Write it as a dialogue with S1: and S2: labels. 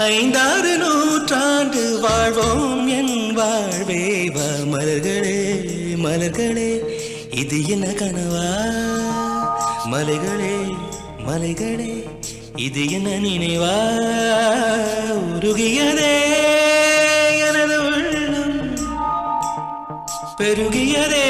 S1: ஐந்தாறு நூற்றாண்டு வாழ்வோம் என் வாழ்வே வா மலர்களே மலர்களே இது என்ன கனவா மலைகளே மலைகளே இது என்ன நினைவா உருகியதே எனது உள்ளம் பெருகியதே